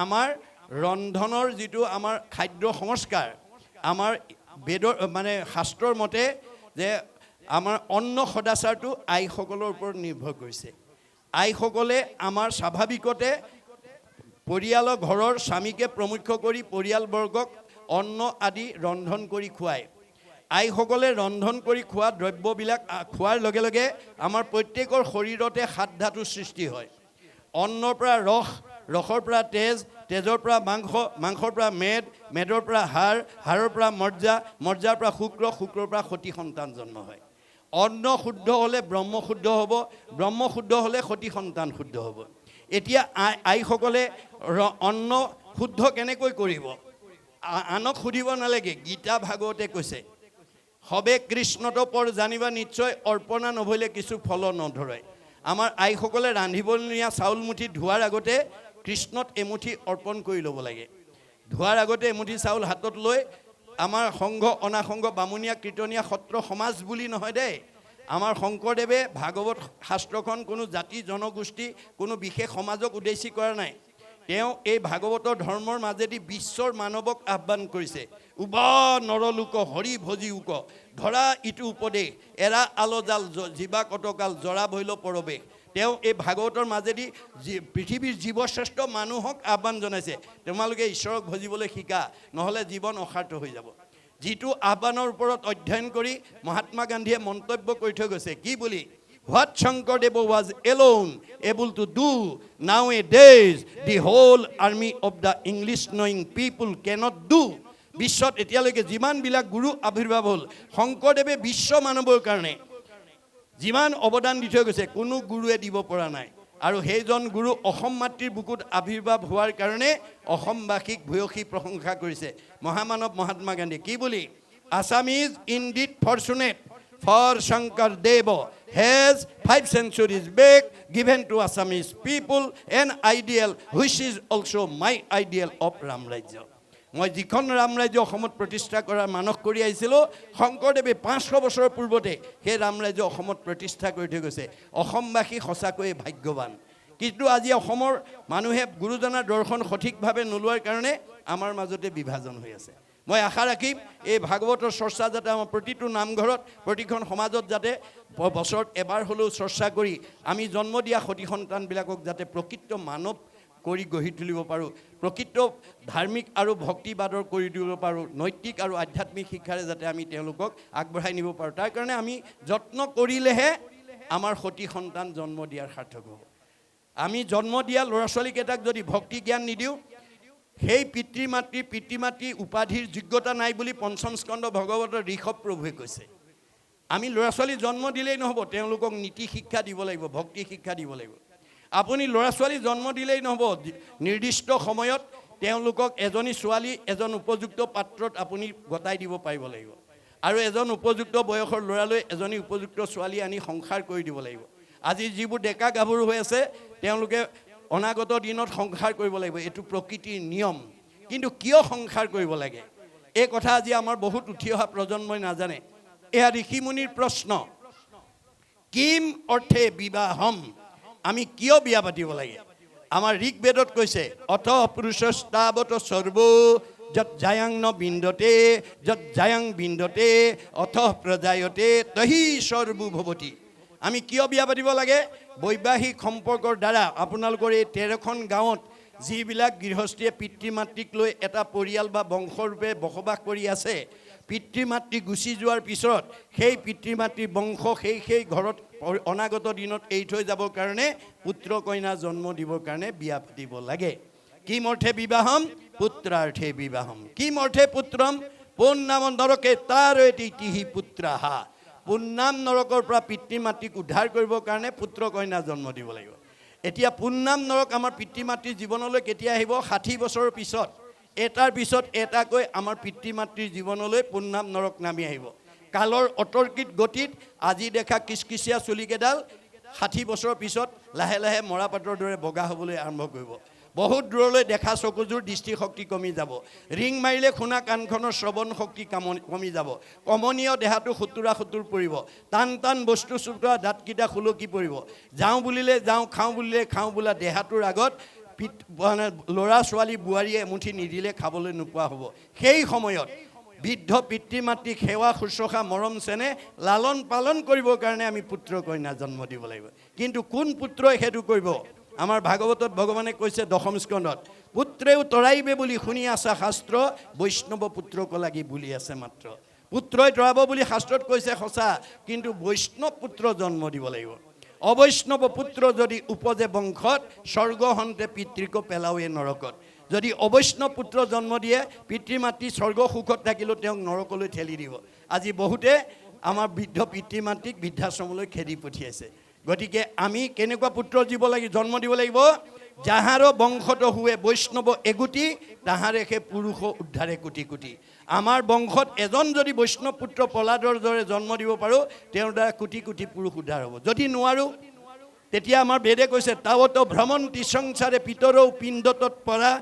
আমাৰ ৰন্ধনৰ যিটো আমাৰ খাদ্য সংস্কাৰ আমাৰ বেদৰ মানে শাস্ত্ৰৰ মতে যে আমাৰ অন্ন সদাচাৰটো আইসকলৰ ওপৰত নিৰ্ভৰ কৰিছে আইসকলে আমাৰ স্বাভাৱিকতে পৰিয়ালৰ ঘৰৰ স্বামীকে প্ৰমুখ্য কৰি পৰিয়ালবৰ্গক অন্ন আদি ৰন্ধন কৰি খুৱায় আইসকলে ৰন্ধন কৰি খোৱা দ্ৰব্যবিলাক খোৱাৰ লগে লগে আমাৰ প্ৰত্যেকৰ শৰীৰতে সাত ধাতুৰ সৃষ্টি হয় অন্নৰ পৰা ৰসৰ পৰা তেজৰ পৰা মাংসৰ পৰা মেদৰ পৰা হাড়ৰ পৰা মজ্জাৰ পৰা শুক্ৰৰ পৰা সতি সন্তান জন্ম হয় অন্ন শুদ্ধ হ'লে ব্ৰহ্ম শুদ্ধ হ'ব ব্ৰহ্ম শুদ্ধ হ'লে সতি সন্তান শুদ্ধ হ'ব এতিয়া আইসকলে অন্ন শুদ্ধ কেনেকৈ কৰিব আনক সুধিব নালাগে গীতা ভাগৱতে কৈছে সবে কৃষ্ণত পৰ জানিবা নিশ্চয় অৰ্পণা নভলে কিছু ফল নধৰে আমাৰ আইসকলে ৰান্ধিবলৈ নিয়া চাউল মুঠি ধোৱাৰ আগতে কৃষ্ণত এমুঠি অৰ্পণ কৰি ল'ব লাগে ধোৱাৰ আগতে এমুঠি চাউল হাতত লৈ আমাৰ সংঘ অনাসংঘ বামুণীয়া কীৰ্তনীয়া সত্ৰ সমাজ বুলি নহয় দেই আমাৰ শংকৰদেৱে ভাগৱত শাস্ত্ৰখন কোনো জাতি জনগোষ্ঠী কোনো বিশেষ সমাজক উদ্দেশ্যি কৰা নাই তেওঁ এই ভাগৱতৰ ধৰ্মৰ মাজেদি বিশ্বৰ মানৱক আহ্বান কৰিছে উবা নৰলোক হৰি ভজি উক ধৰা ইটো উপদেশ এৰা আলজাল জীৱা কটকাল জৰা ভৈল পৰৱেশ তেওঁ এই ভাগৱতৰ মাজেদি পৃথিৱীৰ জীৱশ্ৰেষ্ঠ মানুহক আহ্বান জনাইছে তোমালোকে ঈশ্বৰক ভজিবলৈ শিকা নহ'লে জীৱন অসাৰ্থ হৈ যাব যিটো আহ্বানৰ ওপৰত অধ্যয়ন কৰি মহাত্মা গান্ধীয়ে মন্তব্য কৰি থৈ গৈছে কি বুলি What Shankardev was alone able to do nowadays, the whole army of the English-knowing people cannot do. বিশ্বত এতিয়ালৈকে যিমানবিলাক গুৰু আবিৰ্ভাৱ হ'ল শংকৰদেৱে বিশ্ব মানৱৰ কাৰণে যিমান অৱদান দি থৈ গৈছে কোনো গুৰুৱে দিব পৰা নাই আৰু সেইজন গুৰু অসম মাতৃৰ বুকুত আবিৰ্ভাৱ হোৱাৰ কাৰণে অসমবাসীক ভূয়সী প্ৰশংসা কৰিছে মহামানৱ মহাত্মা গান্ধী কি বুলি Assam is indeed fortunate for Shankardev has 5 centuries back given to Assamese people an ideal which is also my ideal of Ram Rajya. মই যিখন ৰাম ৰাজ্য অসমত প্ৰতিষ্ঠা কৰাৰ মানস কৰি আহিছিলোঁ শংকৰদেৱে 500 বছৰৰ পূৰ্বতে সেই ৰাম ৰাজ্য অসমত প্ৰতিষ্ঠা কৰি থৈ গৈছে অসমবাসী সঁচাকৈয়ে ভাগ্যৱান কিন্তু আজি অসমৰ মানুহে গুৰুজনাৰ দৰ্শন সঠিকভাৱে নোলোৱাৰ কাৰণে আমাৰ মাজতে বিভাজন হৈ আছে মই আশা ৰাখিম এই ভাগৱতৰ চৰ্চা যাতে আমাৰ প্ৰতিটো নামঘৰত প্ৰতিখন সমাজত যাতে বছৰত এবাৰ হ'লেও চৰ্চা কৰি আমি জন্ম দিয়া সতি সন্তানবিলাকক যাতে প্ৰকৃত মানৱ কৰি গঢ়ি তুলিব পাৰোঁ প্ৰকৃত ধাৰ্মিক আৰু ভক্তিবাদৰ কৰি দিব পাৰোঁ নৈতিক আৰু আধ্যাত্মিক শিক্ষাৰে যাতে আমি তেওঁলোকক আগবঢ়াই নিব পাৰোঁ তাৰ কাৰণে আমি যত্ন কৰিলেহে আমাৰ সতি সন্তান জন্ম দিয়াৰ সাৰ্থক হ'ব আমি জন্ম দিয়া ল'ৰা ছোৱালীকেইটাক যদি ভক্তি জ্ঞান নিদিওঁ সেই পিতৃ মাতৃ উপাধিৰ যোগ্যতা নাই বুলি পঞ্চম স্কন্ধ ভগৱতৰ ঋষভ প্ৰভুৱে কৈছে আমি ল'ৰা ছোৱালী জন্ম দিলেই নহ'ব তেওঁলোকক নীতি শিক্ষা দিব লাগিব ভক্তি শিক্ষা দিব লাগিব আপুনি ল'ৰা ছোৱালী জন্ম দিলেই নহ'ব নিৰ্দিষ্ট সময়ত তেওঁলোকক এজনী ছোৱালী এজন উপযুক্ত পাত্ৰত আপুনি গতাই দিব পাৰিব লাগিব আৰু এজন উপযুক্ত বয়সৰ ল'ৰালৈ এজনী উপযুক্ত ছোৱালী আনি সংসাৰ কৰি দিব লাগিব আজি যিবোৰ ডেকা গাভৰু হৈ আছে তেওঁলোকে অনাগত দিনত সংসাৰ কৰিব লাগিব এটো প্ৰকৃতিৰ নিয়ম কিন্তু কিয় সংসাৰ কৰিব লাগে এই কথা আজি আমাৰ বহুত উঠি অহা প্ৰজন্মই নাজানে এয়া ঋষিমুনিৰ প্ৰশ্ন কিম অৰ্থে বিবাহম আমি কিয় বিয়া পাতিব লাগে আমাৰ ঋগবেদত কৈছে অথ পুৰুষস্তাৱত সৰ্ব যত জায়াং ন বিন্দতে যত জায়াং বিন্দতে অথ প্ৰজায়তে তহি সৰ্বু ভৱতি আমি কিয় বিয়া পাতিব লাগে বৈবাহিক সম্পৰ্কৰ দ্বাৰা আপোনালোকৰ এই 13খন গাঁৱত যিবিলাক গৃহস্থীয়ে পিতৃ মাতৃক লৈ এটা পৰিয়াল বা বংশৰূপে বসবাস কৰি আছে পিতৃ মাতৃ গুচি যোৱাৰ পিছত সেই পিতৃ মাতৃৰ বংশ সেই ঘৰত অনাগত দিনত এৰি থৈ যাবৰ কাৰণে পুত্ৰ কন্যা জন্ম দিবৰ কাৰণে বিয়া পাতিব লাগে কিম অৰ্থে বিবাহম পুত্ৰাৰ্থে বিবাহম কিম অৰ্থে পুত্ৰম পুন্নাম নৰকে তাৰ এতিহি পুত্ৰাহা পুন্নাম নৰকৰ পৰা পিতৃ মাতৃক উদ্ধাৰ কৰিবৰ কাৰণে পুত্ৰ কন্যা জন্ম দিব লাগিব এতিয়া পুন্নাম নৰক আমাৰ পিতৃ মাতৃৰ জীৱনলৈ কেতিয়া আহিব 60 বছৰৰ পিছত এটাৰ পিছত এটাকৈ আমাৰ পিতৃ মাতৃৰ জীৱনলৈ পুন্নাম নৰক নামি আহিব কালৰ অতৰ্কিত গতিত আজি দেখা কিচকিচিয়া চুলিকেডাল 60 বছৰৰ পিছত লাহে লাহে মৰাপাতৰ দৰে বগা হ'বলৈ আৰম্ভ কৰিব বহুত দূৰলৈ দেখা চকুযোৰ দৃষ্টিশক্তি কমি যাব ৰিং মাৰিলে শুনা কাণখনৰ শ্ৰৱণ শক্তি কমি যাব কমনীয় দেহাটো খুতুৰা পৰিব টান বস্তু চুটোৱা দাঁতকেইটা খুলকি পৰিব যাওঁ বুলিলে যাওঁ খাওঁ বুলিলে খাওঁ বোলা দেহাটোৰ আগত মানে ল'ৰা ছোৱালী বোৱাৰীয়ে এমুঠি নিদিলে খাবলৈ নোপোৱা হ'ব। সেই সময়ত বৃদ্ধ পিতৃ মাতৃক সেৱা শুশ্ৰূষা মৰম চেনেহ লালন পালন কৰিবৰ কাৰণে আমি পুত্ৰ কন্যা জন্ম দিব লাগিব। কিন্তু কোন পুত্ৰই সেইটো কৰিব? আমাৰ ভাগৱতত ভগৱানে কৈছে দশম স্কন্ধত, পুত্ৰেও তৰাইবে বুলি শুনি আছা শাস্ত্ৰ, বৈষ্ণৱ পুত্ৰক লাগি বুলি আছে মাত্ৰ। পুত্ৰই তৰাব বুলি শাস্ত্ৰত কৈছে সঁচা, কিন্তু বৈষ্ণৱ পুত্ৰ জন্ম দিব লাগিব। অবৈষ্ণৱ পুত্ৰ যদি উপজে বংশত, স্বৰ্গ হন্তে পিতৃক পেলাওৱে নৰকত। যদি অবৈষ্ণৱ পুত্ৰ জন্ম দিয়ে, পিতৃ মাতৃ স্বৰ্গ সুখত থাকিলেও তেওঁক নৰকলৈ ঠেলি দিব। আজি বহুতে আমাৰ বৃদ্ধ পিতৃ মাতৃক বৃদ্ধাশ্ৰমলৈ খেদি পঠিয়াইছে। গতিকে আমি কেনেকুৱা পুত্ৰ জন্ম দিব লাগিব? যাহাৰ বংশত হুৱে বৈষ্ণৱ এগুটি, তাহাৰে সে পুৰুষ উদ্ধাৰে কোটি কোটি। আমাৰ বংশত এজন যদি বৈষ্ণৱ পুত্ৰ প্ৰহ্লাদৰ দৰে জন্ম দিব পাৰোঁ, তেওঁৰ দ্বাৰা কোটি কোটি পুৰুষ উদ্ধাৰ হ'ব। যদি নোৱাৰোঁ, তেতিয়া আমাৰ বেদে কৈছে তাৱত ভ্ৰমন্তি সংসাৰে পিতৰৌ পিণ্ডতত পৰা,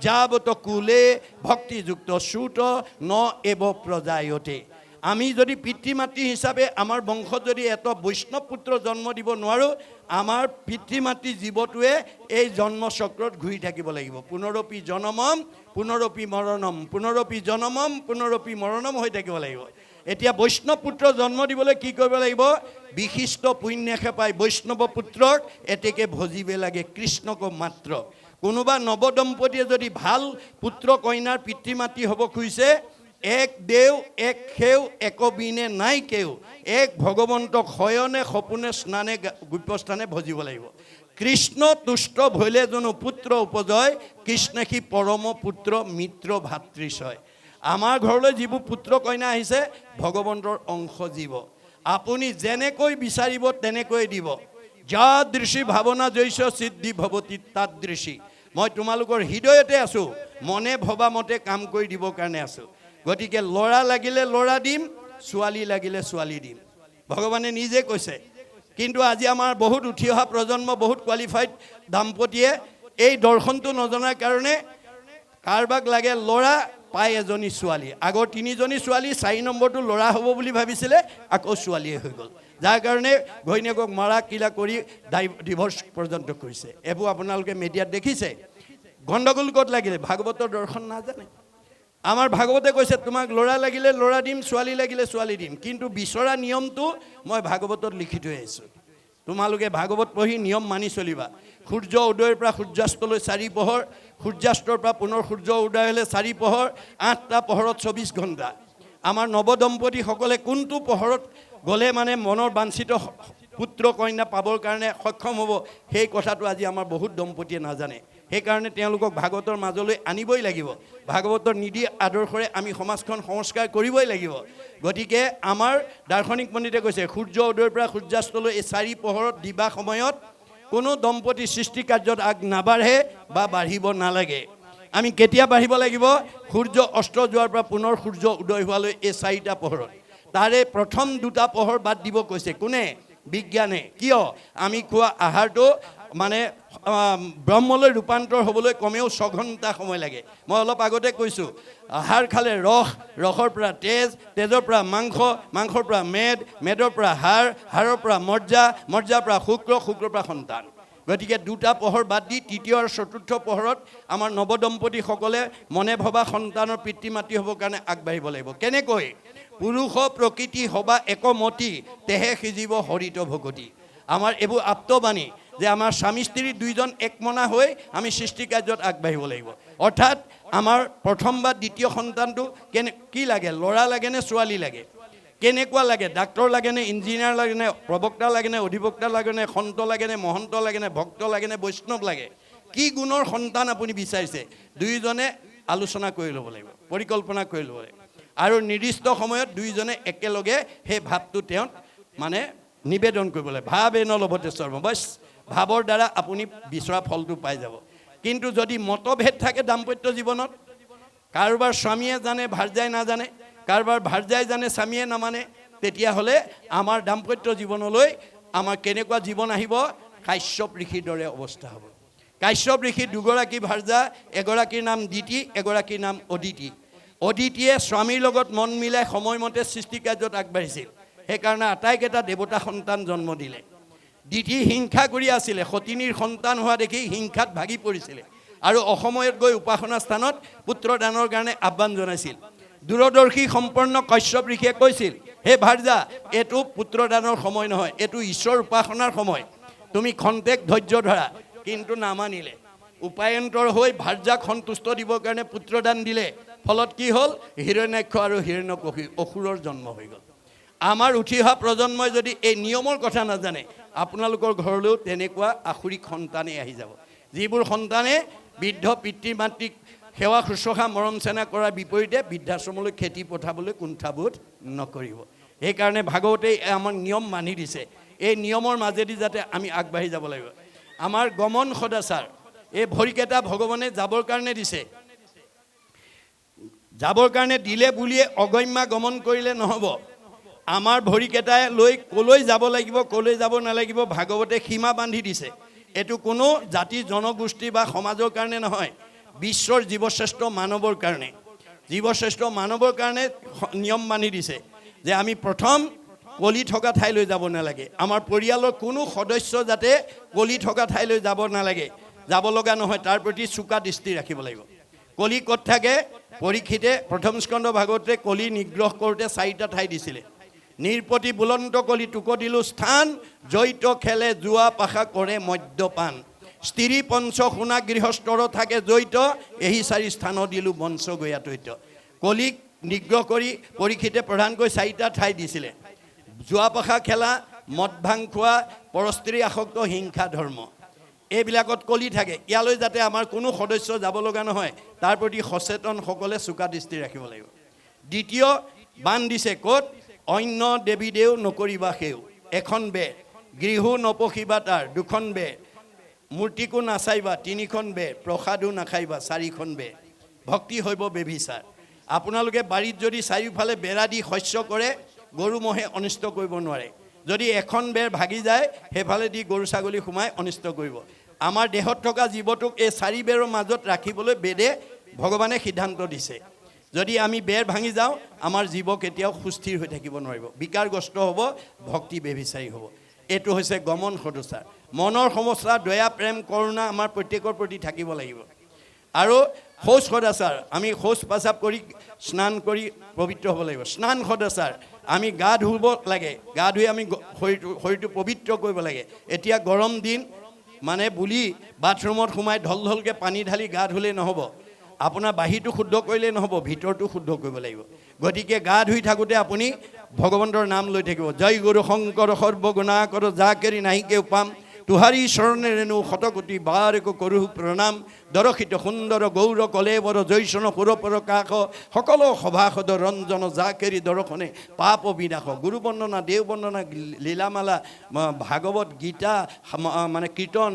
যাৱত কুলে ভক্তিযুক্ত শ্ৰুত ন এব প্ৰজায়তে। আমি যদি পিতৃ মাতৃ হিচাপে আমাৰ বংশত যদি এটা বৈষ্ণৱ পুত্ৰ জন্ম দিব নোৱাৰোঁ, আমাৰ পিতৃ মাতৃ জীৱটোৱে এই জন্মচক্ৰত ঘূৰি থাকিব লাগিব। পুনৰপি জনমম পুনৰপি মৰণম, পুনৰপি জনমম পুনৰপি মৰণম হৈ থাকিব লাগিব। এতিয়া বৈষ্ণৱ পুত্ৰ জন্ম দিবলৈ কি কৰিব লাগিব? বিশিষ্ট পুণ্যকে পাই বৈষ্ণৱ পুত্ৰক এতেকে ভজিবে লাগে কৃষ্ণক মাত্ৰ। কোনোবা নৱদম্পতীয়ে যদি ভাল পুত্ৰ কন্যাৰ পিতৃ মাতৃ হ'ব খুজিছে, এক দেও এক সেও এক বিনে নাই কেও, এক ভগৱন্তক শয়নে সপোনে স্নানে গুপ্যস্থানে ভজিব লাগিব। কৃষ্ণ তুষ্ট ভৈলে জনো পুত্ৰ উপজয়, কৃষ্ণ সি পৰম পুত্ৰ মিত্ৰ ভাতৃশয়। আমাৰ ঘৰলৈ যিবোৰ পুত্ৰ কন্যা আহিছে, ভগৱন্তৰ অংশ জীৱ। আপুনি যেনেকৈ বিচাৰিব তেনেকৈ দিব। যাদৃশী ভাৱনা জৈছ সিদ্ধি ভৱতী তাদৃশী। মই তোমালোকৰ হৃদয়তে আছোঁ, মনে ভবা মতে কাম কৰি দিবৰ কাৰণে আছোঁ। গতিকে ল'ৰা লাগিলে ল'ৰা দিম, ছোৱালী লাগিলে ছোৱালী দিম, ভগৱানে নিজে কৈছে। কিন্তু আজি আমাৰ বহুত উঠি অহা প্ৰজন্ম, বহুত কোৱালিফাইড দাম্পতীয়ে এই দৰ্শনটো নজনাৰ কাৰণে কাৰোবাক লাগে ল'ৰা, পাই এজনী ছোৱালী। আগৰ 3জনী ছোৱালী, 4 নম্বৰটো ল'ৰা হ'ব বুলি ভাবিছিলে, আকৌ ছোৱালীয়ে হৈ গ'ল। যাৰ কাৰণে ঘৈণীয়েকক মাৰা কিলা কৰি ডিভৰ্চ পৰ্যন্ত কৰিছে। এইবোৰ আপোনালোকে মিডিয়াত দেখিছে। গণ্ডগোল ক'ত লাগিলে? ভাগৱতৰ দৰ্শন নাজানে। আমাৰ ভাগৱতে কৈছে তোমাক ল'ৰা লাগিলে ল'ৰা দিম, ছোৱালী লাগিলে ছোৱালী দিম। কিন্তু বিচৰা নিয়মটো মই ভাগৱতত লিখি থৈ আহিছোঁ। তোমালোকে ভাগৱত পঢ়ি নিয়ম মানি চলিবা। সূৰ্য উদয়ৰ পৰা সূৰ্যাস্তলৈ 4 পহৰ, সূৰ্যাস্তৰ পৰা পুনৰ সূৰ্য উদয় হ'লে 4 পহৰ, 8টা পহৰত 24 ঘণ্টা। আমাৰ নৱদম্পতীসকলে কোনটো পহৰত গ'লে মানে মনৰ বাঞ্ছিত পুত্ৰ কন্যা পাবৰ কাৰণে সক্ষম হ'ব, সেই কথাটো আজি আমাৰ বহুত দম্পতীয়ে নাজানে। সেইকাৰণে তেওঁলোকক ভাগৱতৰ মাজলৈ আনিবই লাগিব। ভাগৱতৰ নীতি আদৰ্শৰে আমি সমাজখন সংস্কাৰ কৰিবই লাগিব। গতিকে আমাৰ দাৰ্শনিক পণ্ডিতে কৈছে সূৰ্য উদয়ৰ পৰা সূৰ্যাস্তলৈ এই 4 পহৰত দিবা সময়ত কোনো দম্পতী সৃষ্টি কাৰ্যত আগ নাবাঢ়ে বা বাঢ়িব নালাগে। আমি কেতিয়া বাঢ়িব লাগিব? সূৰ্য অস্ত যোৱাৰ পৰা পুনৰ সূৰ্য উদয় হোৱালৈ এই 4টা পহৰত। তাৰে প্ৰথম 2টা পহৰ বাদ দিব কৈছে। কোনে? বিজ্ঞানে। কিয়? আমি খোৱা আহাৰটো মানে ব্ৰহ্মলৈ ৰূপান্তৰ হ'বলৈ কমেও 6 ঘণ্টা সময় লাগে। মই অলপ আগতে কৈছোঁ, আহাৰ খালে ৰস, ৰসৰ পৰা তেজ, তেজৰ পৰা মাংস, মাংসৰ পৰা মেদ, মেদৰ পৰা হাড়, হাড়ৰ পৰা মজ্জা, মজ্জাৰ পৰা শুক্ৰ, শুক্ৰৰ পৰা সন্তান। গতিকে 2টা পহৰ বাদ দি 3য় আৰু 4ৰ্থ পহৰত আমাৰ নৱদম্পতীসকলে মনে ভবা সন্তানৰ পিতৃ মাতৃ হ'বৰ কাৰণে আগবাঢ়িব লাগিব। কেনেকৈ? পুৰুষ প্ৰকৃতি হবা একমতি, তেহে সিজিব হৰিত ভগতি। আমাৰ এইবোৰ আপ্তবাণী যে আমাৰ স্বামী স্ত্ৰী 2জন একমনা হৈ আমি সৃষ্টি কাৰ্যত আগবাঢ়িব লাগিব। অৰ্থাৎ আমাৰ প্ৰথম বা দ্বিতীয় সন্তানটো কি লাগে? ল'ৰা লাগে নে ছোৱালী লাগে? কেনেকুৱা লাগে? ডাক্তৰ লাগে নে ইঞ্জিনিয়াৰ লাগে নে প্ৰবক্তা লাগে নে অধিবক্তা লাগে নে সন্ত লাগে নে মহন্ত লাগে নে ভক্ত লাগে নে বৈষ্ণৱ লাগে? কি গুণৰ সন্তান আপুনি বিচাৰিছে? 2জনে আলোচনা কৰি ল'ব লাগিব, পৰিকল্পনা কৰি ল'ব লাগিব। আৰু নিৰ্দিষ্ট সময়ত 2জনে একেলগে সেই ভাৱটো তেওঁক মানে নিবেদন কৰিব লাগে। ভাৱে নলভতে সৰ্ব, বছ ভাৱৰ দ্বাৰা আপুনি বিচৰা ফলটো পাই যাব। কিন্তু যদি মতভেদ থাকে দাম্পত্য জীৱনত, কাৰোবাৰ স্বামীয়ে জানে ভাৰ্যাই নাজানে, কাৰোবাৰ ভাৰ্যাই জানে স্বামীয়ে নামানে, তেতিয়াহ'লে আমাৰ দাম্পত্য জীৱনলৈ আমাৰ কেনেকুৱা জীৱন আহিব? কাশ্যপ ঋষিৰ দৰে অৱস্থা হ'ব। কাশ্যপ ঋষি 2গৰাকী ভাৰ্যা, এগৰাকীৰ নাম দিতি, এগৰাকীৰ নাম অদিতি। অদিতিয়ে স্বামীৰ লগত মন মিলাই সময়মতে সৃষ্টি কাৰ্যত আগবাঢ়িছিল। সেইকাৰণে আটাইকেইটা দেৱতা সন্তান জন্ম দিলে। দিতি হিংসা কৰি আছিলে, সতিনীৰ সন্তান হোৱা দেখি হিংসাত ভাগি পৰিছিলে আৰু অসময়ত গৈ উপাসনা স্থানত পুত্ৰদানৰ কাৰণে আহ্বান জনাইছিল। দূৰদৰ্শী সম্পন্ন কশ্যপ ঋষিয়ে কৈছিল, হে ভাৰ্যা, এইটো পুত্ৰদানৰ সময় নহয়, এইটো ঈশ্বৰ উপাসনাৰ সময়, তুমি খন্তেক ধৈৰ্য ধৰা। কিন্তু নামানিলে। উপায়ন্তৰ হৈ ভাৰ্যাক সন্তুষ্ট দিবৰ কাৰণে পুত্ৰদান দিলে। ফলত কি হ'ল? হিৰণ্যাক্ষ আৰু হিৰণ্যকশি অসুৰৰ জন্ম হৈ গ'ল। আমাৰ উঠি অহা প্ৰজন্মই যদি এই নিয়মৰ কথা নাজানে, আপোনালোকৰ ঘৰলৈও তেনেকুৱা আসুৰিক সন্তানেই আহি যাব, যিবোৰ সন্তানে বৃদ্ধ পিতৃ মাতৃক সেৱা শুশ্ৰূষা মৰম চেনা কৰাৰ বিপৰীতে বৃদ্ধাশ্ৰমলৈ খেতি পঠাবলৈ কুণ্ঠাবোধ নকৰিব। সেইকাৰণে ভাগৱতে আমাক নিয়ম মানি দিছে। এই নিয়মৰ মাজেদি যাতে আমি আগবাঢ়ি যাব লাগিব। আমাৰ গমন সদাচাৰ, এই ভৰিকেইটা ভগৱানে যাবৰ কাৰণে দিছে। যাবৰ কাৰণে দিলে বুলিয়ে অগম্যা গমন কৰিলে নহ'ব। আমাৰ ভৰিকেইটাই লৈ ক'লৈ যাব লাগিব, ক'লৈ যাব নালাগিব ভাগৱতে সীমা বান্ধি দিছে। এইটো কোনো জাতি জনগোষ্ঠী বা সমাজৰ কাৰণে নহয়, বিশ্বৰ জীৱশ্ৰেষ্ঠ মানৱৰ কাৰণে। জীৱশ্ৰেষ্ঠ মানৱৰ কাৰণে নিয়ম মানি দিছে যে আমি প্ৰথম কলি থকা ঠাইলৈ যাব নালাগে। আমাৰ পৰিয়ালৰ কোনো সদস্য যাতে কলি থকা ঠাইলৈ যাব নালাগে, যাব লগা নহয়, তাৰ প্ৰতি চোকা দৃষ্টি ৰাখিব লাগিব। কলি ক'ত থাকে? পৰীক্ষিতে প্ৰথম স্কন্ধ ভাগৱতে কলি নিগ্ৰহ কৰোঁতে 4টা ঠাই দিছিলে। নিৰপতি বুলন্ত কলি তোক দিলোঁ স্থান, জৈত খেলে জোৱা পাশা কৰে মদ্যপান, স্ত্ৰী পঞ্চ সোণা গৃহস্থৰ থাকে জৈত, এই 4 স্থান দিলোঁ বংশ গয়াতৈত। কলিক নিগ্ৰহ কৰি পৰীক্ষিতে প্ৰধানকৈ 4টা ঠাই দিছিলে। জোৱা পাশা খেলা, মদ ভাং খোৱা, পৰস্ত্ৰী আসক্ত, হিংসা ধৰ্ম, এইবিলাকত কলি থাকে। ইয়ালৈ যাতে আমাৰ কোনো সদস্য যাব লগা নহয়, তাৰ প্ৰতি সচেতনসকলে চোকা দৃষ্টি ৰাখিব লাগিব। দ্বিতীয় বান দিছে ক'ত? অন্য দেৱী দেও নকৰিবা সেও, এখন বেৰ, গৃহো নপশিবা তাৰ, 2খন বেৰ, মূৰ্তিকো নাচাইবা, 3খন বেৰ, প্ৰসাদো নাখাইবা, 4খন বেৰ, ভক্তি হৈব বেভিচাৰ। আপোনালোকে বাৰীত যদি চাৰিওফালে বেৰা দি শস্য কৰে, গৰু মহে অনিষ্ট কৰিব নোৱাৰে। যদি এখন বেৰ ভাগি যায়, সেইফালেদি গৰু ছাগলী সোমাই অনিষ্ট কৰিব। আমাৰ দেহত থকা জীৱটোক এই 4 বেৰৰ মাজত ৰাখিবলৈ বেদে ভগৱানে সিদ্ধান্ত দিছে। যদি আমি বেৰ ভাঙি যাওঁ, আমাৰ জীৱ কেতিয়াও সুস্থিৰ হৈ থাকিব নোৱাৰিব, বিকাৰগ্ৰস্ত হ'ব, ভক্তি বেভিচাৰী হ'ব। এইটো হৈছে গমন সদাচাৰ। মনৰ সমস্যা, দয়া প্ৰেম কৰুণা আমাৰ প্ৰত্যেকৰ প্ৰতি থাকিব লাগিব। আৰু শৌচ সদাচাৰ, আমি শৌচ প্ৰস্ৰাৱ কৰি স্নান কৰি পবিত্ৰ হ'ব লাগিব। স্নান সদাচাৰ, আমি গা ধুব লাগে, গা ধুই আমি শৰীৰটো পবিত্ৰ কৰিব লাগে। এতিয়া গৰম দিন মানে বুলি বাথৰুমত সোমাই ঢলকে পানী ঢালি গা ধুলেই নহ'ব। আপোনাৰ বাহিৰটো শুদ্ধ কৰিলেই নহ'ব, ভিতৰটো শুদ্ধ কৰিব লাগিব। গতিকে গা ধুই থাকোঁতে আপুনি ভগৱন্তৰ নাম লৈ থাকিব। জয় গুৰু শংকৰ সৰ্বগুণাকৰ জাকেৰি নাহিকে পাম, তুহাৰী চৰণে ৰেণু শতকোটি বাৰকো কৰোঁ প্ৰণাম, দৰশিত সুন্দৰ গৌৰ কলেবৰ জৈচন সুৰপৰ কাষ, সকলো সভাসদ ৰঞ্জন জাকেৰি দৰ্শনে পাপ বিনাশ। গুৰু বন্দনা, দেৱ বন্দনা, লীলামালা, ভাগৱত গীতা, মানে কীৰ্তন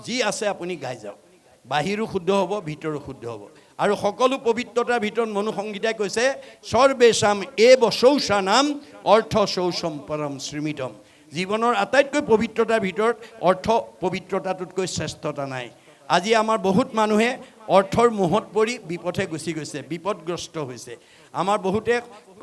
যি আছে আপুনি গাই যাওক। বাহিৰো শুদ্ধ হ'ব, ভিতৰো শুদ্ধ হ'ব। আৰু সকলো পবিত্ৰতাৰ ভিতৰত মনুসংগীতাই কৈছে সৰ্বেশাম এব শৌচা নাম অৰ্থ শৌচম পৰম শ্ৰীমিতম। জীৱনৰ আটাইতকৈ পবিত্ৰতাৰ ভিতৰত অৰ্থ পবিত্ৰতাটোতকৈ শ্ৰেষ্ঠতা নাই। আজি আমাৰ বহুত মানুহে অৰ্থৰ মোহত পৰি বিপথে গুচি গৈছে, বিপদগ্ৰস্ত হৈছে। আমাৰ বহুতে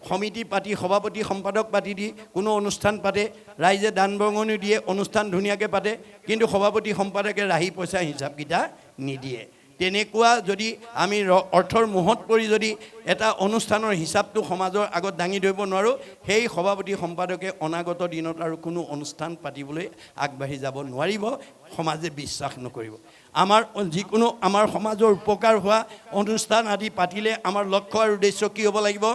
সমিতি পাতি, সভাপতি সম্পাদক পাতি দি কোনো অনুষ্ঠান পাতে, ৰাইজে দান বৰঙণি দিয়ে, অনুষ্ঠান ধুনীয়াকৈ পাতে, কিন্তু সভাপতি সম্পাদকে ৰাহি পইচা হিচাপকেইটা নিদিয়ে। তেনেকুৱা যদি আমি অৰ্থৰ মোহত পৰি যদি এটা অনুষ্ঠানৰ হিচাপটো সমাজৰ আগত দাঙি ধৰিব নোৱাৰোঁ, সেই সভাপতি সম্পাদকে অনাগত দিনত আৰু কোনো অনুষ্ঠান পাতিবলৈ আগবাঢ়ি যাব নোৱাৰিব, সমাজে বিশ্বাস নকৰিব। আমাৰ যিকোনো আমাৰ সমাজৰ উপকাৰ হোৱা অনুষ্ঠান আদি পাতিলে আমাৰ লক্ষ্য আৰু উদ্দেশ্য কি হ'ব লাগিব?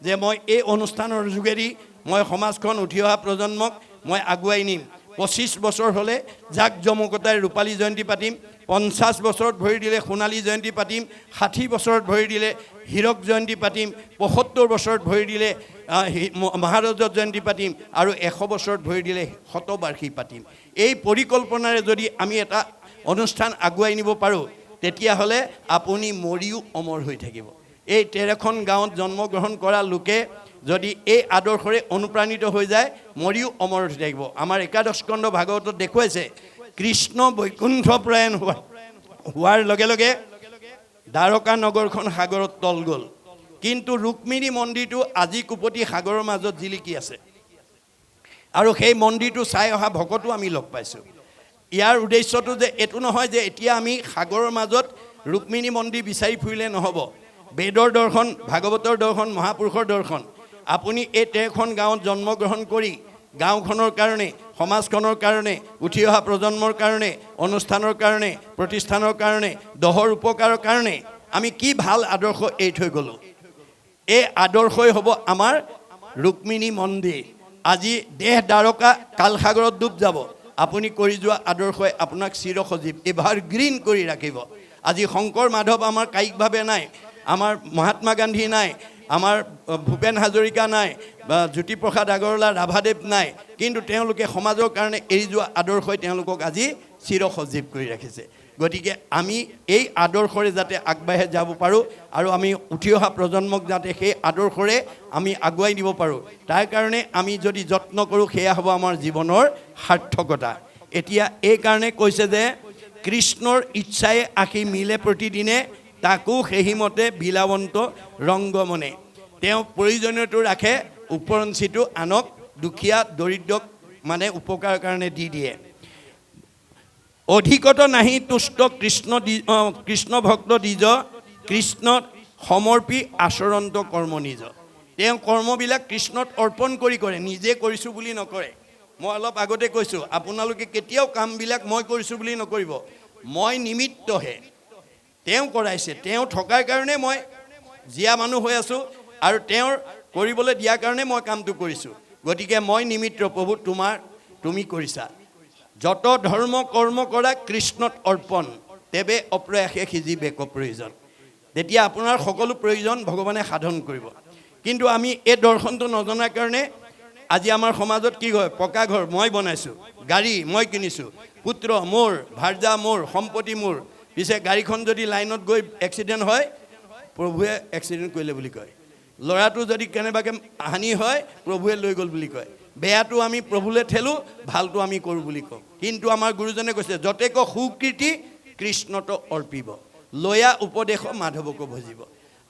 যে মই এই অনুষ্ঠানৰ যোগেদি মই সমাজখন উঠি অহা প্ৰজন্মক মই আগুৱাই নিম। 25 বছৰ হ'লে জাক জমকতাই ৰূপালী জয়ন্তী পাতিম, 50 বছৰত ভৰি দিলে সোণালী জয়ন্তী পাতিম, 60 বছৰত ভৰি দিলে হীৰক জয়ন্তী পাতিম, 75 বছৰত ভৰি দিলে মহাৰজত জয়ন্তী পাতিম, আৰু 100 বছৰত ভৰি দিলে শতবাৰ্ষিকী পাতিম। এই পৰিকল্পনাৰে যদি আমি এটা অনুষ্ঠান আগুৱাই নিব পাৰোঁ, তেতিয়াহ'লে আপুনি মৰিও অমৰ হৈ থাকিব। এই 13খন গাঁৱত জন্মগ্ৰহণ কৰা লোকে যদি এই আদৰ্শৰে অনুপ্ৰাণিত হৈ যায়, মৰিও অমৰ হৈ থাকিব। আমাৰ একাদশ স্কন্ধ ভাগৱতত দেখুৱাইছে কৃষ্ণ বৈকুণ্ঠ প্ৰয়াণ হোৱাৰ লগে লগে দ্বাৰকা নগৰখন সাগৰত তল গ'ল, কিন্তু ৰুক্মিণী মন্দিৰটো আজি কুপতি সাগৰৰ মাজত জিলিকি আছে। আৰু সেই মন্দিৰটো চাই অহা ভকতো আমি লগ পাইছোঁ। ইয়াৰ উদ্দেশ্যটো যে এইটো নহয় যে এতিয়া আমি সাগৰৰ মাজত ৰুক্মিণী মন্দিৰ বিচাৰি ফুৰিলে নহ'ব। বেদৰ দৰ্শন, ভাগৱতৰ দৰ্শন, মহাপুৰুষৰ দৰ্শন। আপুনি এই 13খন গাঁৱত জন্মগ্ৰহণ কৰি গাঁওখনৰ কাৰণে, সমাজখনৰ কাৰণে, উঠি অহা প্ৰজন্মৰ কাৰণে, অনুষ্ঠানৰ কাৰণে, প্ৰতিষ্ঠানৰ কাৰণে, দহৰ উপকাৰৰ কাৰণে আমি কি ভাল আদৰ্শ এৰি থৈ গ'লোঁ। এই আদৰ্শই হ'ব আমাৰ ৰুক্মিণী মন্দিৰ। আজি দেহ দ্বাৰকা কালসাগৰত ডুব যাব, আপুনি কৰি যোৱা আদৰ্শই আপোনাক চিৰসজীৱ এভাৰগ্ৰীণ কৰি ৰাখিব। আজি শংকৰ মাধৱ আমাৰ কায়িকভাৱে নাই, আমাৰ মহাত্মা গান্ধী নাই, আমাৰ ভূপেন হাজৰিকা নাই, বা জ্যোতিপ্ৰসাদ আগৰৱালা, ৰাভাদেৱ নাই, কিন্তু তেওঁলোকে সমাজৰ কাৰণে এৰি যোৱা আদৰ্শই তেওঁলোকক আজি চিৰসজীৱ কৰি ৰাখিছে। গতিকে আমি এই আদৰ্শৰে যাতে আগবাঢ়ি যাব পাৰোঁ আৰু আমি উঠি অহা প্ৰজন্মক যাতে সেই আদৰ্শৰে আমি আগুৱাই নিব পাৰোঁ, তাৰ কাৰণে আমি যদি যত্ন কৰোঁ সেয়া হ'ব আমাৰ জীৱনৰ সাৰ্থকতা। এতিয়া এইকাৰণে কৈছে যে কৃষ্ণৰ ইচ্ছাই আশী মিলে প্ৰতিদিনে, তাকো সেইমতে বিলাৱন্ত ৰংগমনে। তেওঁ প্ৰয়োজনীয়টো ৰাখে, উপৰঞ্চিটো আনক দুখীয়া দৰিদ্ৰক মানে উপকাৰ কাৰণে দি দিয়ে। অধিকত নাহি তুষ্ট কৃষ্ণ ভক্ত দ্বিজ, কৃষ্ণ সমৰ্পী আচৰণত কৰ্ম নিজ। তেওঁ কৰ্মবিলাক কৃষ্ণত অৰ্পণ কৰি কৰে, নিজে কৰিছোঁ বুলি নকৰে। মই অলপ আগতে কৈছোঁ, আপোনালোকে কেতিয়াও কামবিলাক মই কৰিছোঁ বুলি নকৰিব, মই নিমিত্তহে। তেওঁ কৰাইছে, তেওঁ থকাৰ কাৰণে মই জীয়া মানুহ হৈ আছোঁ, আৰু তেওঁৰ কৰিবলৈ দিয়াৰ কাৰণে মই কামটো কৰিছোঁ। গতিকে মই নিমিত্ত, প্ৰভু তুমি কৰিছা। যত ধৰ্ম কৰ্ম কৰা কৃষ্ণত অৰ্পণ, তেবে অপ্ৰয়াসে সিজিবে ক প্ৰয়োজন। তেতিয়া আপোনাৰ সকলো প্ৰয়োজন ভগৱানে সাধন কৰিব। কিন্তু আমি এই দৰ্শনটো নজনাৰ কাৰণে আজি আমাৰ সমাজত কি হয়, পকা ঘৰ মই বনাইছোঁ, গাড়ী মই কিনিছোঁ, পুত্ৰ মোৰ, ভাৰ্যা মোৰ, সম্পত্তি মোৰ, পিছে গাড়ীখন যদি লাইনত গৈ এক্সিডেণ্ট হয়, প্ৰভুৱে এক্সিডেণ্ট কৰিলে বুলি কয়। ল'ৰাটো যদি কেনেবাকৈ হানি হয়, প্ৰভুৱে লৈ গ'ল বুলি কয়। বেয়াটো আমি প্ৰভুলৈ ঠেলোঁ, ভালটো আমি কৰোঁ বুলি কওঁ। কিন্তু আমাৰ গুৰুজনে কৈছে, যতেক সুকীৰ্তি কৃষ্ণত অৰ্পিব, লয়া উপদেশ মাধৱকো ভজিব।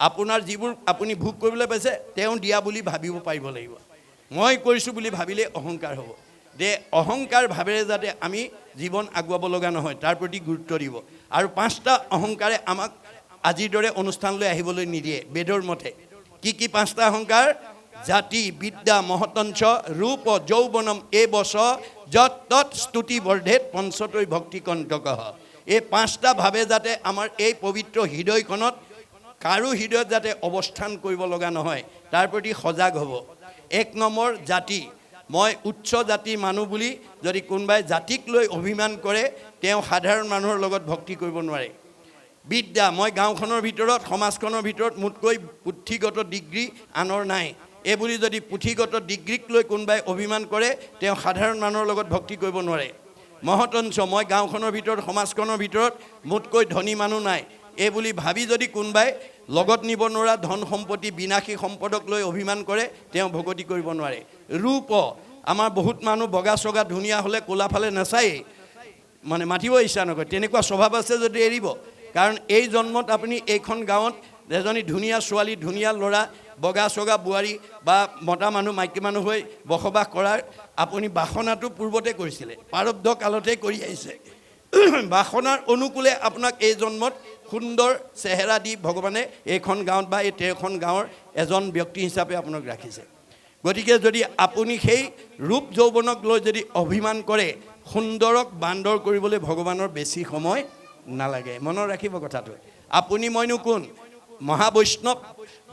আপোনাৰ যিবোৰ আপুনি ভোগ কৰিবলৈ পাইছে, তেওঁ দিয়া বুলি ভাবিব পাৰিব লাগিব। মই কৰিছোঁ বুলি ভাবিলে অহংকাৰ হ'ব। যে অহংকাৰ ভাৱেৰে যাতে আমি জীৱন আগুৱাব লগা নহয়, তাৰ প্ৰতি গুৰুত্ব দিব। আৰু 5টা অহংকাৰে আমাক আজিৰ দৰে অনুষ্ঠানলৈ আহিবলৈ নিদিয়ে বেদৰ মতে। কি কি 5টা অহংকাৰ? জাতি, বিদ্যা, মহতঞ্চ, ৰূপ, যৌৱনম এই বছ, যত তৎ স্তুতি বৰ্ধেত পঞ্চতৈ ভক্তি কণ্টকঃ। এই 5টা ভাৱে যাতে আমাৰ এই পবিত্ৰ হৃদয়খনত কাৰো হৃদয়ত যাতে অৱস্থান কৰিব লগা নহয়, তাৰ প্ৰতি সজাগ হ'ব। 1 নম্বৰ জাতি। মই উচ্চ জাতিৰ মানুহ বুলি যদি কোনোবাই জাতিক লৈ অভিমান কৰে, তেওঁ সাধাৰণ মানুহৰ লগত ভক্তি কৰিব নোৱাৰে। বিদ্যা, মই গাঁওখনৰ ভিতৰত, সমাজখনৰ ভিতৰত মোতকৈ পুথিগত ডিগ্ৰী আনৰ নাই, এই বুলি যদি পুথিগত ডিগ্ৰীক লৈ কোনোবাই অভিমান কৰে, তেওঁ সাধাৰণ মানুহৰ লগত ভক্তি কৰিব নোৱাৰে। মহতঞ্চ, মই গাঁওখনৰ ভিতৰত, সমাজখনৰ ভিতৰত মোতকৈ ধনী মানুহ নাই, এই বুলি ভাবি যদি কোনোবাই লগত নিব নোৱাৰা ধন সম্পত্তি, বিনাশী সম্পদক লৈ অভিমান কৰে, তেওঁ ভকতি কৰিব নোৱাৰে। ৰূপ, আমাৰ বহুত মানুহ বগা চগা ধুনীয়া হ'লে ক'লা ফালে নাচায়েই, মানে মাতিব ইচ্ছা নকৰে। তেনেকুৱা স্বভাৱ আছে যদি এৰিব। কাৰণ এই জন্মত আপুনি এইখন গাঁৱত এজনী ধুনীয়া ছোৱালী, ধুনীয়া ল'ৰা, বগা চগা বোৱাৰী বা মতা মানুহ, মাইকী মানুহ হৈ বসবাস কৰাৰ আপুনি বাসনাটো পূৰ্বতে কৰিছিলে, প্ৰাৰব্ধ কালতে কৰি আহিছে। বাসনাৰ অনুকূলে আপোনাক এই জন্মত সুন্দৰ চেহেৰা দি ভগৱানে এইখন গাঁৱত বা এই 13খন গাঁৱৰ এজন ব্যক্তি হিচাপে আপোনাক ৰাখিছে। গতিকে যদি আপুনি সেই ৰূপ যৌৱনক লৈ যদি অভিমান কৰে, সুন্দৰক বান্দৰ কৰিবলৈ ভগৱানৰ বেছি সময় নালাগে। মনত ৰাখিব কথাটো। আপুনি মইনো কোন? মহাবৈষ্ণৱ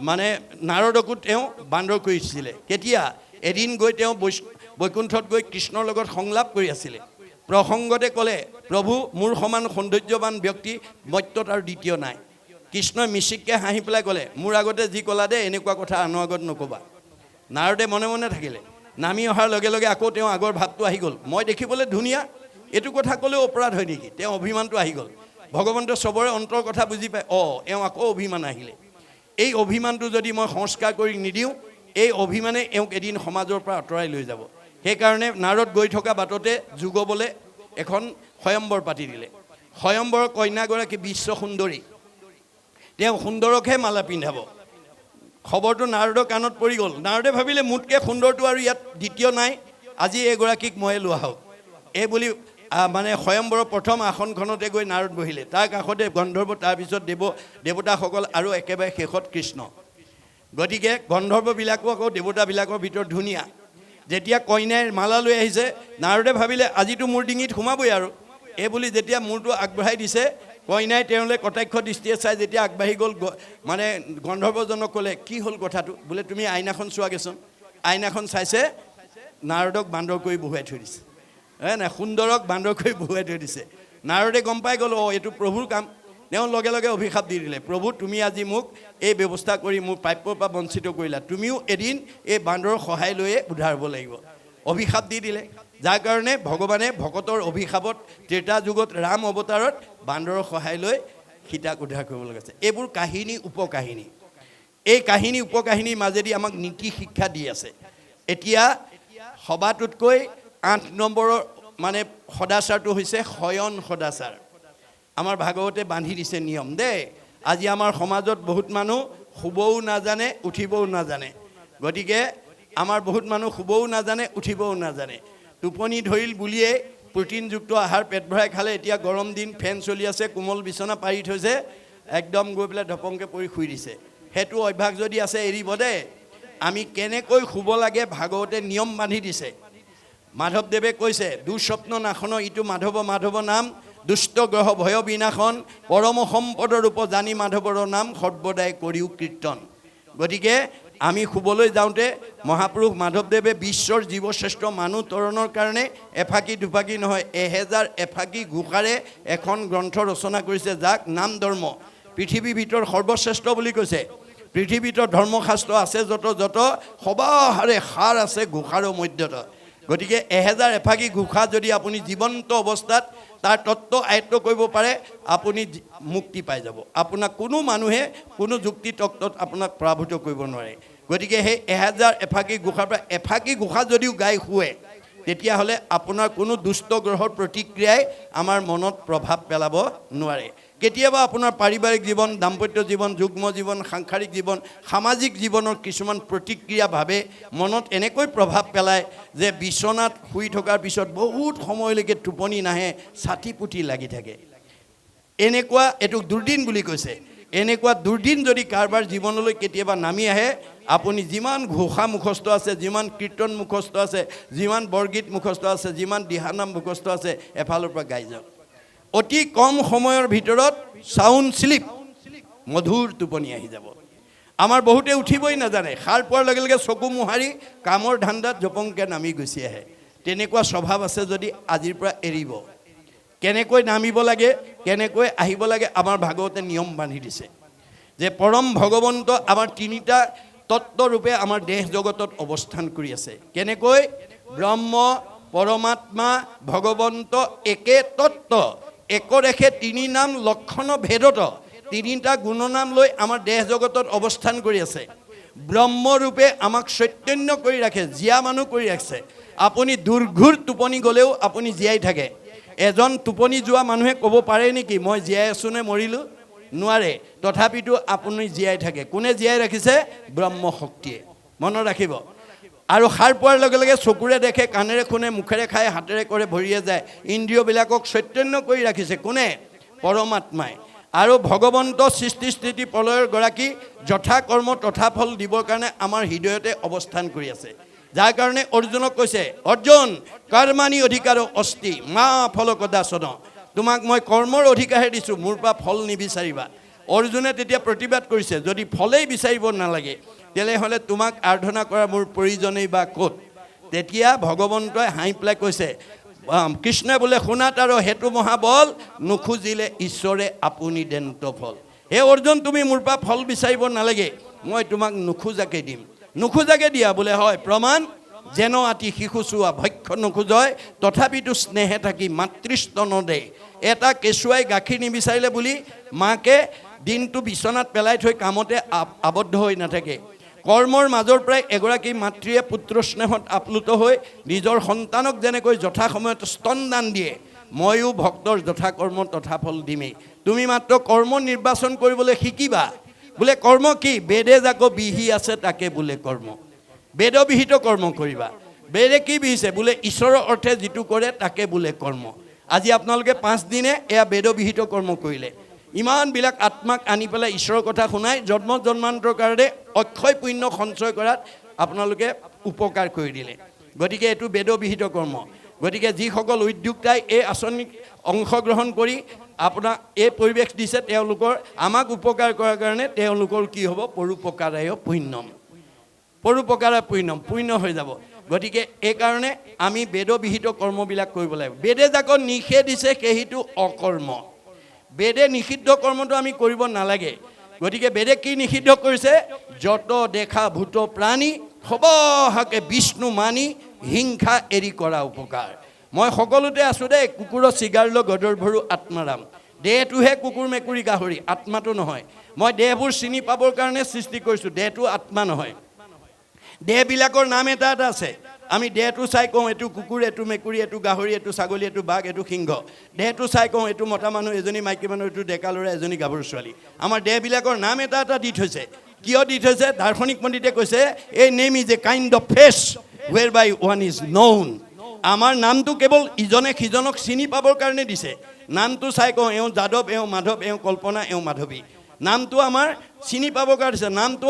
মানে নাৰদকো তেওঁ বান্দৰ কৰিছিলে। কেতিয়া? এদিন গৈ তেওঁ বৈকুণ্ঠত গৈ কৃষ্ণৰ লগত সংলাপ কৰি আছিলে। প্ৰসংগতে ক'লে, প্ৰভু মোৰ সমান সৌন্দৰ্যৱান ব্যক্তি মৰ্ত্যত আৰু দ্বিতীয় নাই। কৃষ্ণই মিচিককৈ হাঁহি পেলাই ক'লে, মোৰ আগতে যি ক'লা দে, এনেকুৱা কথা আনৰ আগত নক'বা। নাৰদে মনে মনে থাকিলে। নামি অহাৰ লগে লগে আকৌ তেওঁ আগৰ ভাৱটো আহি গ'ল। মই দেখিবলৈ ধুনীয়া, এইটো কথা ক'লেও অপৰাধ হয় নেকি? তেওঁ অভিমানটো আহি গ'ল। ভগৱন্তই চবৰে অন্তৰ কথা বুজি পায়। এওঁ আকৌ অভিমান আহিলে। এই অভিমানটো যদি মই সংস্কাৰ কৰি নিদিওঁ, এই অভিমানে এওঁক এদিন সমাজৰ পৰা আঁতৰাই লৈ যাব। সেইকাৰণে নাৰদ গৈ থকা বাটতে যুগবলৈ এখন স্বয়ম্বৰ পাতি দিলে। স্বয়ম্বৰৰ কন্যাগৰাকী বিশ্ব সুন্দৰী, তেওঁ সুন্দৰকহে মালা পিন্ধাব। খবৰটো নাৰদৰ কাণত পৰি গ'ল। নাৰদে ভাবিলে মোতকৈ সুন্দৰটো আৰু ইয়াত দ্বিতীয় নাই, আজি এইগৰাকীক মই লোৱা হওক এই বুলি মানে স্বয়ম্বৰৰ প্ৰথম আসনখনতে গৈ নাৰদ বহিলে তাৰ কাষতে গন্ধৰ্ব তাৰপিছত দেৱতাসকল আৰু একেবাৰে শেষত কৃষ্ণ গতিকে গন্ধৰ্ববিলাকো আকৌ দেৱতাবিলাকৰ ভিতৰত ধুনীয়া যেতিয়া কইনাই মালা লৈ আহিছে নাৰদে ভাবিলে আজিতো মোৰ ডিঙিত সোমাবই আৰু এই বুলি যেতিয়া মূৰটো আগবঢ়াই দিছে কইনাই তেওঁলৈ কটাক্ষ দৃষ্টিয়ে চাই যেতিয়া আগবাঢ়ি গ'ল মানে গন্ধৰ্বজনক ক'লে কি হ'ল কথাটো বোলে তুমি আইনাখন চোৱাগেচোন আইনাখন চাইছে নাৰদক বান্দৰ কৰি বহুৱাই থৈ দিছে নাই সুন্দৰক বান্দৰ কৰি বহুৱাই থৈ দিছে নাৰদে গম পাই গ'ল এইটো প্ৰভুৰ কাম তেওঁ লগে লগে অভিশাপ দি দিলে প্ৰভু তুমি আজি মোক এই ব্যৱস্থা কৰি মোৰ প্ৰাপ্যৰ পৰা বঞ্চিত কৰিলা তুমিও এদিন এই বান্দৰৰ সহায় লৈয়ে উদ্ধাৰ হ'ব লাগিব অভিশাপ দি দিলে যাৰ কাৰণে ভগৱানে ভকতৰ অভিশাপত ত্ৰেতা যুগত ৰাম অৱতাৰত বান্দৰৰ সহায় লৈ সীতাক উদ্ধাৰ কৰিব লগা আছে এইবোৰ কাহিনী উপকাহিনী এই কাহিনী উপকাহিনীৰ মাজেদি আমাক নীতি শিক্ষা দি আছে এতিয়া সবাটোতকৈ 8 নম্বৰৰ মানে সদাচাৰটো হৈছে শয়ন সদাচাৰ আমাৰ ভাগৱতে বান্ধি দিছে নিয়ম দেই আজি আমাৰ সমাজত বহুত মানুহ শুবও নাজানে উঠিবও নাজানে গতিকে আমাৰ বহুত মানুহ শুবও নাজানে উঠিবও নাজানে টোপনি ধৰিল বুলিয়ে প্ৰটিনযুক্ত আহাৰ পেট ভৰাই খালে এতিয়া গৰম দিন ফেন চলি আছে কোমল বিছনা পাৰি থৈছে একদম গৈ পেলাই ধপংকে পৰি শুই দিছে সেইটো অভ্যাস যদি আছে এৰিব দেই আমি কেনেকৈ শুব লাগে ভাগৱতে নিয়ম বান্ধি দিছে মাধৱদেৱে কৈছে দুঃস্বপ্ন নাশন ইটো মাধৱ মাধৱ নাম দুষ্ট গ্ৰহ ভয় বিনাশন পৰম সম্পদৰ ৰূপ জানি মাধৱৰ নাম সৰ্বদাই কৰিও কীৰ্তন গতিকে আমি শুবলৈ যাওঁতে মহাপুৰুষ মাধৱদেৱে বিশ্বৰ জীৱশ্ৰেষ্ঠ মানুহ তৰণৰ কাৰণে এফাকি দুফাকি নহয় 1000 এফাকি ঘোষাৰে এখন গ্ৰন্থ ৰচনা কৰিছে যাক নাম ধৰ্ম পৃথিৱীৰ ভিতৰত সৰ্বশ্ৰেষ্ঠ বুলি কৈছে পৃথিৱীৰ ভিতৰত ধৰ্মশাস্ত্ৰ আছে যত সবাহাৰে সাৰ আছে ঘোষাৰৰ মধ্যত গতিকে 1000 এফাকি ঘোষা যদি আপুনি জীৱন্ত অৱস্থাত তাৰ তত্ত্ব আয়ত্ত কৰিব পাৰে আপুনি মুক্তি পাই যাব আপোনাক কোনো মানুহে কোনো যুক্তি তত্ত্বত আপোনাক পৰাভূত কৰিব নোৱাৰে গতিকে সেই 1000 এফাকি ঘোষাৰ পৰা এফাকি ঘোষা যদিও গাই শুৱে তেতিয়াহ'লে আপোনাৰ কোনো দুষ্ট গ্ৰহৰ প্ৰতিক্ৰিয়াই আমাৰ মনত প্ৰভাৱ পেলাব নোৱাৰে কেতিয়াবা আপোনাৰ পাৰিবাৰিক জীৱন দাম্পত্য জীৱন যুগ্ম জীৱন সাংসাৰিক জীৱন সামাজিক জীৱনৰ কিছুমান প্ৰতিক্ৰিয়াভাৱে মনত এনেকৈ প্ৰভাৱ পেলায় যে বিচনাত শুই থকাৰ পিছত বহুত সময়লৈকে টোপনি নাহে ছাতি পুতি লাগি থাকে এনেকুৱা এইটো দুৰ্দিন বুলি কৈছে এনেকুৱা দুৰ্দিন যদি কাৰোবাৰ জীৱনলৈ কেতিয়াবা নামি আহে আপুনি যিমান ঘোষা মুখস্থ আছে যিমান কীৰ্তন মুখস্থ আছে যিমান বৰগীত মুখস্থ আছে যিমান দিহানাম মুখস্থ আছে এফালৰ পৰা গাই যাওক অতি কম সময়ৰ ভিতৰত সাউণ্ড স্লিপ মধুৰ টোপনি আহি যাব আমাৰ বহুতে উঠিবই নাজানে সাৰ পোৱাৰ লগে লগে চকু মোহাৰি কামৰ ধান্দাত জপংকে নামি গুচি আহে তেনেকুৱা স্বভাৱ আছে যদি আজিৰ পৰা এৰিব কেনেকৈ নামিব লাগে কেনেকৈ আহিব লাগে আমাৰ ভাগৱতে নিয়ম বান্ধি দিছে যে পৰম ভগৱন্ত আমাৰ তিনিটা তত্ত্বৰূপে আমাৰ দেহ জগতত অৱস্থান কৰি আছে কেনেকৈ ব্ৰহ্ম পৰমাত্মা ভগৱন্ত একে তত্ত্ব একৰেখে তিনি নাম লক্ষণ ভেদত তিনিটা গুণনাম লৈ আমাৰ দেহ জগতত অৱস্থান কৰি আছে ব্ৰহ্মৰূপে আমাক চৈতন্য কৰি ৰাখে জীয়া মানুহ কৰি ৰাখছে আপুনি দুৰ্ঘূৰ টোপনি গ'লেও আপুনি জীয়াই থাকে এজন টোপনি যোৱা মানুহে ক'ব পাৰে নেকি মই জীয়াই আছোঁ নে মৰিলোঁ নোৱাৰে তথাপিতো আপুনি জীয়াই থাকে কোনে জীয়াই ৰাখিছে ব্ৰহ্ম শক্তিয়ে মনত ৰাখিব আৰু সাৰ পোৱাৰ লগে লগে চকুৰে দেখে কাণেৰে শুনে মুখেৰে খায় হাতেৰে কৰে ভৰিয়ে যায় ইন্দ্ৰিয়বিলাকক চৈতন্য কৰি ৰাখিছে কোনে পৰমাত্মাই আৰু ভগৱন্ত সৃষ্টি স্থিতি প্ৰলয়ৰ গৰাকী যথা কৰ্ম তথা ফল দিবৰ কাৰণে আমাৰ হৃদয়তে অৱস্থান কৰি আছে যাৰ কাৰণে অৰ্জুনক কৈছে অৰ্জুন কৰ্মাণি অধিকাৰ অস্তি মা ফল কদাচন তোমাক মই কৰ্মৰ অধিকাৰহে দিছোঁ মোৰ পৰা ফল নিবিচাৰিবা অৰ্জুনে তেতিয়া প্ৰতিবাদ কৰিছে যদি ফলেই বিচাৰিব নালাগে তেতিয়াহ'লে তোমাক আৰাধনা কৰা মোৰ প্ৰয়োজনেই বা ক'ত তেতিয়া ভগৱন্তই হাঁহি পেলাই কৈছে কৃষ্ণই বোলে শুনাত আৰু হেতু মহাবল নুখুজিলে ঈশ্বৰে আপুনি দেন্ত ফল হে অৰ্জুন তুমি মোৰ পৰা ফল বিচাৰিব নালাগে মই তোমাক নুখুজাকে দিম নুখুজাকে দিয়া বোলে হয় প্ৰমাণ যেন আতি শিশু চোৱা ভক্ষ নোখোজয় তথাপিতো স্নেহে থাকি মাতৃস্তন দে এটা কেঁচুৱাই গাখীৰ নিবিচাৰিলে বুলি মাকে দিনটো বিচনাত পেলাই থৈ কামতে আবদ্ধ হৈ নাথাকে কৰ্মৰ মাজৰ পৰাই এগৰাকী মাতৃয়ে পুত্ৰ স্নেহত আপ্লুত হৈ নিজৰ সন্তানক যেনেকৈ যথা সময়ত স্তনদান দিয়ে ময়ো ভক্তৰ যথা কৰ্ম তথা ফল দিমেই তুমি মাত্ৰ কৰ্ম নিৰ্বাচন কৰিবলৈ শিকিবা বোলে কৰ্ম কি বেদে যাকো বিহি আছে তাকে বোলে কৰ্ম বেদবিহিত কৰ্ম কৰিবা বেদে কি বিহিছে বোলে ঈশ্বৰৰ অৰ্থে যিটো কৰে তাকে বোলে কৰ্ম। আজি আপোনালোকে 5 দিনে এয়া বেদবিহিত কৰ্ম কৰিলে। ইমানবিলাক আত্মাক আনি পেলাই ঈশ্বৰৰ কথা শুনাই জন্ম জন্মান্তৰ কাৰণে অক্ষয় পুণ্য সঞ্চয় কৰাত আপোনালোকে উপকাৰ কৰি দিলে। গতিকে এইটো বেদবিহিত কৰ্ম। গতিকে যিসকল উদ্যোক্তাই এই আঁচনিত অংশগ্ৰহণ কৰি আপোনাক এই পৰিৱেশ দিছে তেওঁলোকৰ আমাক উপকাৰ কৰাৰ কাৰণে তেওঁলোকৰ কি হ'ব পৰোপকাৰায় পুণ্যম, পৰোপকাৰায় পুণ্যম, পুণ্য হৈ যাব। গতিকে এইকাৰণে আমি বেদবিহিত কৰ্মবিলাক কৰিব লাগিব। বেদে যাক নিষেধ দিছে সেইটো অকৰ্ম। বেদে নিষিদ্ধ কৰ্মটো আমি কৰিব নালাগে। গতিকে বেদে কি নিষিদ্ধ কৰিছে যত দেখা ভূত প্ৰাণী সবহাকে বিষ্ণু মানি হিংসা এৰি কৰা উপকাৰ। মই সকলোতে আছোঁ দেই, কুকুৰৰ চিগাৰ লৈ গদৰ ভৰু আত্মাৰাম। দেহটোহে কুকুৰ মেকুৰী গাহৰি, আত্মাটো নহয়। মই দেহবোৰ চিনি পাবৰ কাৰণে সৃষ্টি কৰিছোঁ, দেহটো আত্মা নহয়। দেহবিলাকৰ নাম এটা এটা আছে। আমি দেহটো চাই কওঁ এইটো কুকুৰ, এইটো মেকুৰী, এইটো গাহৰি, এইটো ছাগলী, এইটো বাঘ, এইটো সিংহ। দেহটো চাই কওঁ এইটো মতা মানুহ, এজনী মাইকী মানুহ, এইটো ডেকা ল'ৰা, এজনী গাভৰু ছোৱালী। আমাৰ দেহবিলাকৰ নাম এটা এটা দি থৈছে। কিয় দি থৈছে? দাৰ্শনিক পণ্ডিতে কৈছে এই name is a kind of face whereby one is known. আমাৰ নামটো কেৱল ইজনে সিজনক চিনি পাবৰ কাৰণে দিছে। নামটো চাই কওঁ এওঁ যাদৱ, এওঁ মাধৱ, এওঁ কল্পনা, এওঁ মাধৱী। নামটো আমাৰ চিনি পাবৰ কাৰণে দিছে। নামটো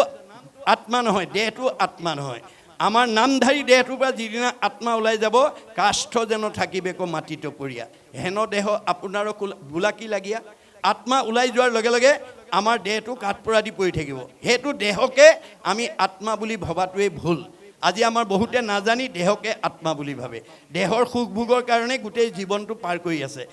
আত্মা নহয়, দেহটো আত্মা নহয়। আমাৰ নামধাৰী দেহটোৰ পৰা যিদিনা আত্মা ওলাই যাব কাষ্ঠ যেন থাকিবে ক মাটি টপৰীয়া, হেন দেহ আপোনাৰো বোলাকি লাগীয়া। আত্মা ওলাই যোৱাৰ লগে লগে আমাৰ দেহটো কাঠপৰা দি পৰি থাকিব। সেইটো দেহকে আমি আত্মা বুলি ভবাটোৱেই ভুল। আজি আমাৰ বহুতে নাজানি দেহকে আত্মা বুলি ভাবে। দেহৰ সুখ ভোগৰ কাৰণে গোটেই জীৱনটো পাৰ কৰি আছে।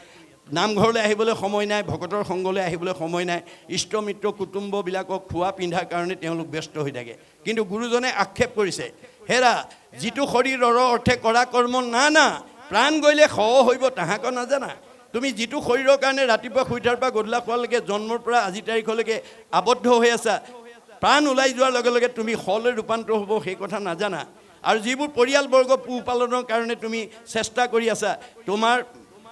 নামঘৰলৈ আহিবলৈ সময় নাই, ভকতৰ সংঘলৈ আহিবলৈ সময় নাই, ইষ্ট মিত্ৰ কুটুম্ববিলাকক খোৱা পিন্ধাৰ কাৰণে তেওঁলোক ব্যস্ত হৈ থাকে। কিন্তু গুৰুজনে আক্ষেপ কৰিছে হেৰা যিটো শৰীৰৰ অৰ্থে কৰা কৰ্ম না প্ৰাণ গ'লে সহ হৈব তাহাক নাজানা। তুমি যিটো শৰীৰৰ কাৰণে ৰাতিপুৱা শুই উঠাৰ পৰা গধূলা খোৱালৈকে জন্মৰ পৰা আজি তাৰিখলৈকে আবদ্ধ হৈ আছা, প্ৰাণ ওলাই যোৱাৰ লগে লগে তুমি শলৈ ৰূপান্তৰ হ'ব সেই কথা নাজানা। আৰু যিবোৰ পৰিয়ালবৰ্গ পোহপালনৰ কাৰণে তুমি চেষ্টা কৰি আছা, তোমাৰ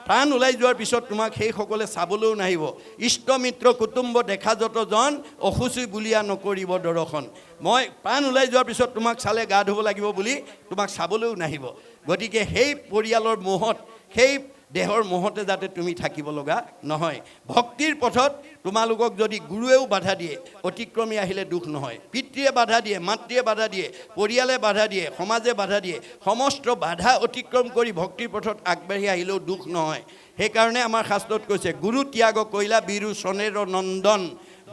প্ৰাণ ওলাই যোৱাৰ পিছত তোমাক সেইসকলে চাবলৈও নাহিব। ইষ্ট মিত্ৰ কুটুম্ব দেখা যতজন অসুচি বুলিয়া নকৰিব দৰ্শন। মই প্ৰাণ ওলাই যোৱাৰ পিছত তোমাক চালে গা ধুব লাগিব বুলি তোমাক চাবলৈও নাহিব। গতিকে সেই পৰিয়ালৰ মোহত, সেই দেহৰ মোহতে যাতে তুমি থাকিব লগা নহয়। ভক্তিৰ পথত তোমালোকক যদি গুৰুৱেও বাধা দিয়ে, অতিক্ৰমী আহিলে দুখ নহয়। পিতৃয়ে বাধা দিয়ে, মাতৃয়ে বাধা দিয়ে, পৰিয়ালে বাধা দিয়ে, সমাজে বাধা দিয়ে, সমস্ত বাধা অতিক্ৰম কৰি ভক্তিৰ পথত আগবাঢ়ি আহিলেও দুখ নহয়। সেইকাৰণে আমাৰ শাস্ত্ৰত কৈছে গুৰু ত্যাগ কৰিলা বীৰু চনেৰ নন্দন,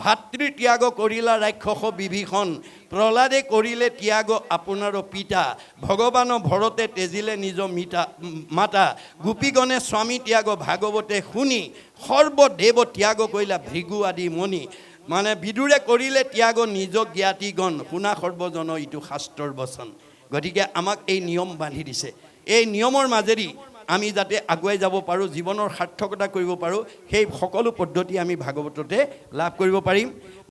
ভাতৃ ত্যাগ কৰিলা ৰাক্ষস বিভীষণ, প্ৰহ্লাদে কৰিলে ত্যাগ আপোনাৰ পিতা, ভগৱান ভৰতে তেজিলে নিজ মাতা, গোপীগণে স্বামী ত্যাগ ভাগৱতে শুনি, সৰ্বদেৱ ত্যাগ কৰিলা ভৃগু আদি মণি। মানে বিদুৰে কৰিলে ত্যাগ নিজ জ্ঞাতিগণ, শুনা সৰ্বজন ইটো শাস্ত্ৰৰ বচন। গতিকে আমাক এই নিয়ম বান্ধি দিছে। এই নিয়মৰ মাজেদি আমি যাতে আগুৱাই যাব পাৰোঁ, জীৱনৰ সাৰ্থকতা কৰিব পাৰোঁ, সেই সকলো পদ্ধতি আমি ভাগৱততে লাভ কৰিব পাৰিম।